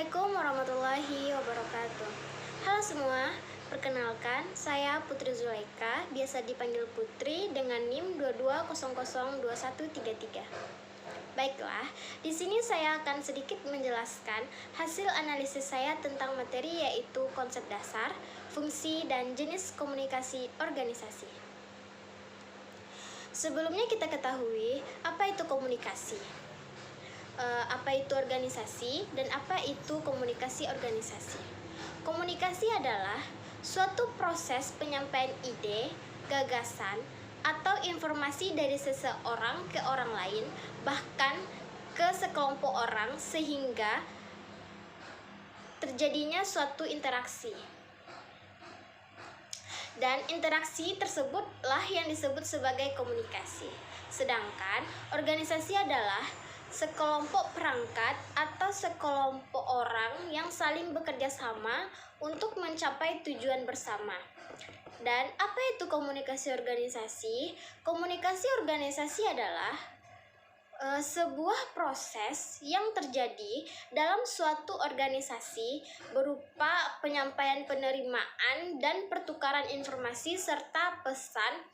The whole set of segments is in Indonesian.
Assalamualaikum warahmatullahi wabarakatuh. Halo semua, perkenalkan saya Putri Zulaika, biasa dipanggil Putri dengan NIM 22002133. Baiklah, di sini saya akan sedikit menjelaskan hasil analisis saya tentang materi yaitu konsep dasar, fungsi, dan jenis komunikasi organisasi. Sebelumnya kita ketahui apa itu komunikasi. Apa itu organisasi dan apa itu komunikasi organisasi. Komunikasi adalah suatu proses penyampaian ide, gagasan, atau informasi dari seseorang ke orang lain, bahkan ke sekelompok orang sehingga terjadinya suatu interaksi. Dan interaksi tersebutlah yang disebut sebagai komunikasi. Sedangkan organisasi adalah sekelompok perangkat atau sekelompok orang yang saling bekerja sama untuk mencapai tujuan bersama. Dan apa itu komunikasi organisasi? Komunikasi organisasi adalah sebuah proses yang terjadi dalam suatu organisasi berupa penyampaian penerimaan dan pertukaran informasi serta pesan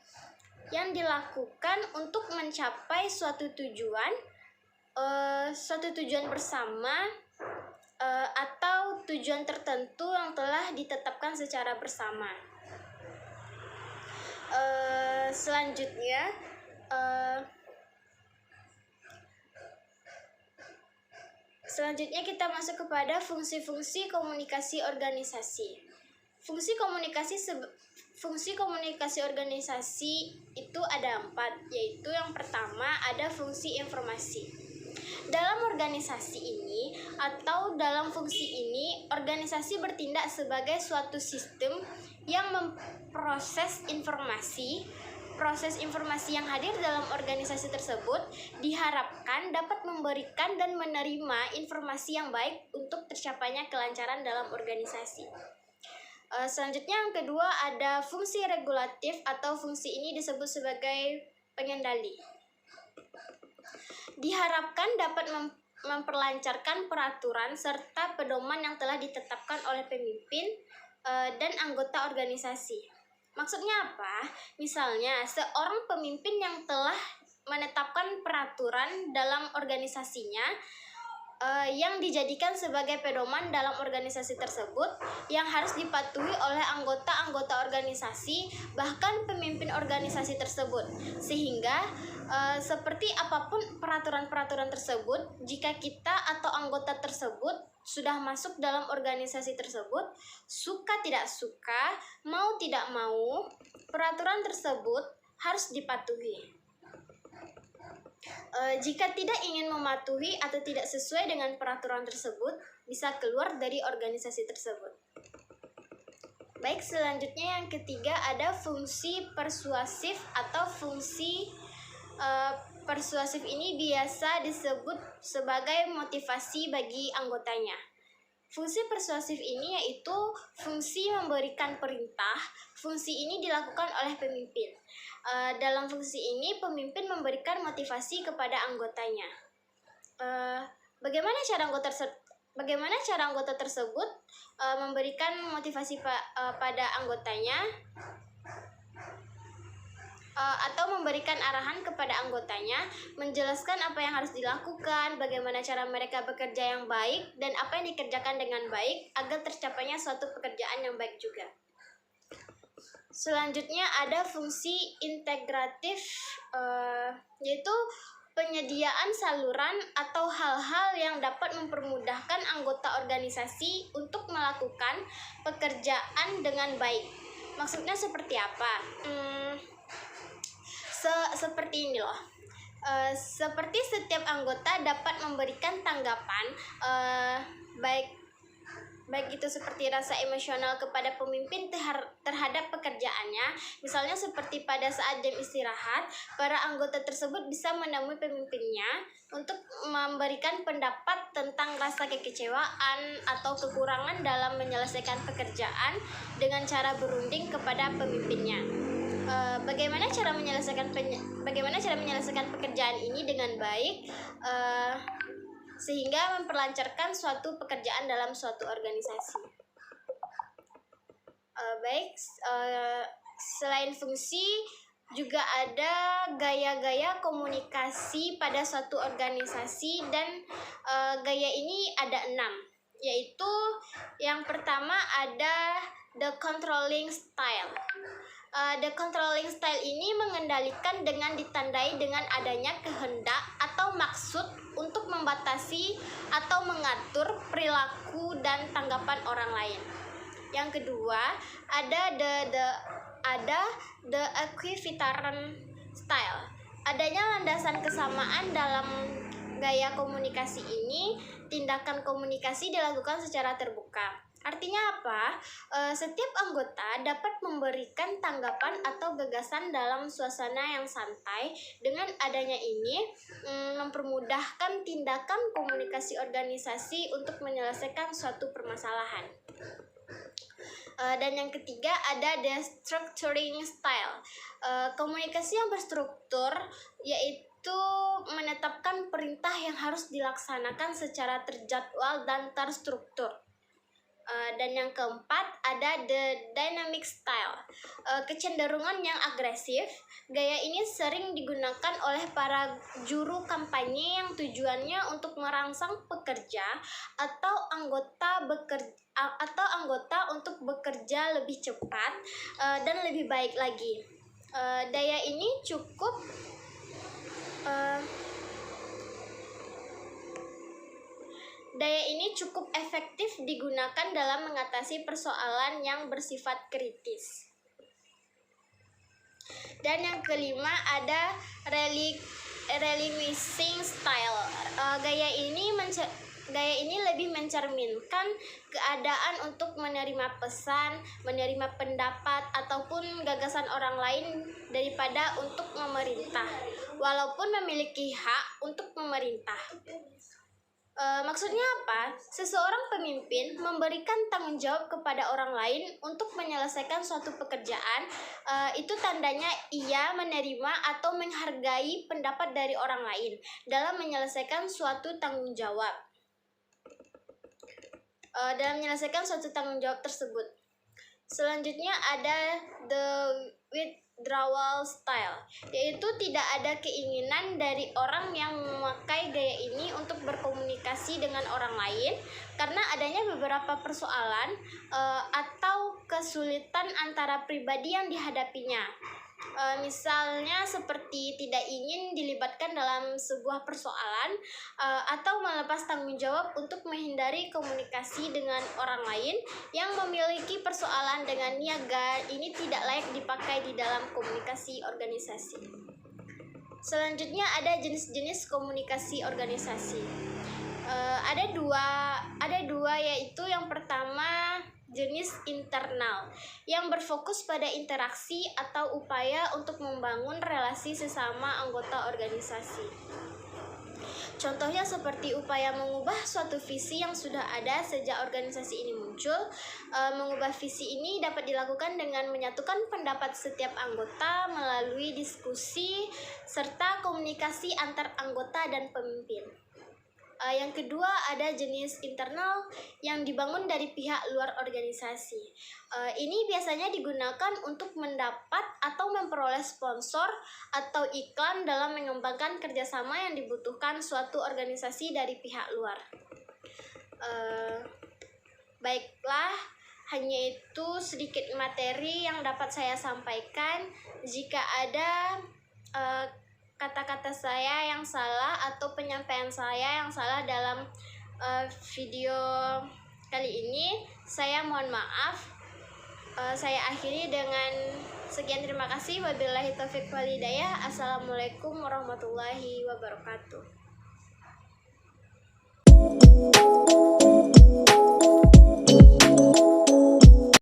yang dilakukan untuk mencapai suatu tujuan bersama atau tujuan tertentu yang telah ditetapkan secara bersama. Selanjutnya kita masuk kepada fungsi-fungsi komunikasi organisasi. Fungsi komunikasi organisasi itu ada 4, yaitu yang pertama ada fungsi informasi. Dalam organisasi ini atau dalam fungsi ini, organisasi bertindak sebagai suatu sistem yang memproses informasi. Proses informasi yang hadir dalam organisasi tersebut diharapkan dapat memberikan dan menerima informasi yang baik untuk tercapainya kelancaran dalam organisasi. Selanjutnya yang kedua ada fungsi regulatif atau fungsi ini disebut sebagai pengendali. Diharapkan dapat memperlancarkan peraturan serta pedoman yang telah ditetapkan oleh pemimpin dan anggota organisasi. Maksudnya apa? Misalnya, seorang pemimpin yang telah menetapkan peraturan dalam organisasinya yang dijadikan sebagai pedoman dalam organisasi tersebut yang harus dipatuhi oleh anggota-anggota organisasi bahkan pemimpin organisasi tersebut, sehingga seperti apapun peraturan-peraturan tersebut, jika kita atau anggota tersebut sudah masuk dalam organisasi tersebut, suka tidak suka, mau tidak mau, peraturan tersebut harus dipatuhi. Jika tidak ingin mematuhi atau tidak sesuai dengan peraturan tersebut, bisa keluar dari organisasi tersebut. Baik, selanjutnya yang ketiga ada fungsi persuasif atau fungsi persuasif ini biasa disebut sebagai motivasi bagi anggotanya. Fungsi persuasif ini yaitu fungsi memberikan perintah. Fungsi ini dilakukan oleh pemimpin. Dalam fungsi ini pemimpin memberikan motivasi kepada anggotanya. Bagaimana cara anggota tersebut memberikan motivasi pada anggotanya atau memberikan arahan kepada anggotanya, menjelaskan apa yang harus dilakukan, bagaimana cara mereka bekerja yang baik, dan apa yang dikerjakan dengan baik agar tercapainya suatu pekerjaan yang baik juga. Selanjutnya ada fungsi integratif, yaitu penyediaan saluran atau hal-hal yang dapat mempermudahkan anggota organisasi untuk melakukan pekerjaan dengan baik. Maksudnya seperti apa? Seperti ini loh. Seperti setiap anggota dapat memberikan tanggapan baik itu seperti rasa emosional kepada pemimpin terhadap pekerjaannya. Misalnya seperti pada saat jam istirahat, para anggota tersebut bisa menemui pemimpinnya untuk memberikan pendapat tentang rasa kekecewaan atau kekurangan dalam menyelesaikan pekerjaan dengan cara berunding kepada pemimpinnya. Bagaimana cara menyelesaikan pekerjaan ini dengan baik? sehingga memperlancarkan suatu pekerjaan dalam suatu organisasi. Selain fungsi, juga ada gaya-gaya komunikasi pada suatu organisasi, dan gaya ini ada 6, yaitu yang pertama ada the controlling style. The controlling style ini mengendalikan dengan ditandai dengan adanya kehendak atau maksud untuk membatasi atau mengatur perilaku dan tanggapan orang lain. Yang kedua, ada the equivalent style. Adanya landasan kesamaan dalam gaya komunikasi ini, tindakan komunikasi dilakukan secara terbuka. Artinya apa? Setiap anggota dapat memberikan tanggapan atau gagasan dalam suasana yang santai. Dengan adanya ini, mempermudahkan tindakan komunikasi organisasi untuk menyelesaikan suatu permasalahan. Dan yang ketiga ada the structuring style. Komunikasi yang berstruktur yaitu menetapkan perintah yang harus dilaksanakan secara terjadwal dan terstruktur. Dan yang keempat ada the dynamic style. Kecenderungan yang agresif. Gaya ini sering digunakan oleh para juru kampanye yang tujuannya untuk merangsang pekerja atau anggota untuk bekerja lebih cepat dan lebih baik lagi. Daya ini cukup efektif digunakan dalam mengatasi persoalan yang bersifat kritis. Dan yang kelima ada releasing style. Gaya ini lebih mencerminkan keadaan untuk menerima pesan, menerima pendapat ataupun gagasan orang lain daripada untuk memerintah, walaupun memiliki hak untuk memerintah. Maksudnya apa? Seseorang pemimpin memberikan tanggung jawab kepada orang lain untuk menyelesaikan suatu pekerjaan. Itu tandanya ia menerima atau menghargai pendapat dari orang lain dalam menyelesaikan suatu tanggung jawab. Tersebut. Selanjutnya ada the withdrawal style, yaitu tidak ada keinginan dari orang yang memakai gaya ini untuk berkomunikasi dengan orang lain karena adanya beberapa persoalan atau kesulitan antara pribadi yang dihadapinya. Misalnya seperti tidak ingin dilibatkan dalam sebuah persoalan atau melepas tanggung jawab untuk menghindari komunikasi dengan orang lain yang memiliki persoalan dengan niaga. Ini tidak layak dipakai di dalam komunikasi organisasi. Selanjutnya ada jenis-jenis komunikasi organisasi. Ada dua yaitu yang pertama jenis internal yang berfokus pada interaksi atau upaya untuk membangun relasi sesama anggota organisasi. Contohnya seperti upaya mengubah suatu visi yang sudah ada sejak organisasi ini muncul. Mengubah visi ini dapat dilakukan dengan menyatukan pendapat setiap anggota melalui diskusi serta komunikasi antar anggota dan pemimpin. Yang kedua ada jenis internal yang dibangun dari pihak luar organisasi. Ini biasanya digunakan untuk mendapat atau memperoleh sponsor atau iklan dalam mengembangkan kerjasama yang dibutuhkan suatu organisasi dari pihak luar. Baiklah, hanya itu sedikit materi yang dapat saya sampaikan. Jika ada kata-kata saya yang salah atau penyampaian saya yang salah dalam video kali ini, saya mohon maaf. Saya akhiri dengan sekian, terima kasih. Wabillahi taufiq wal hidayah. Assalamualaikum warahmatullahi wabarakatuh.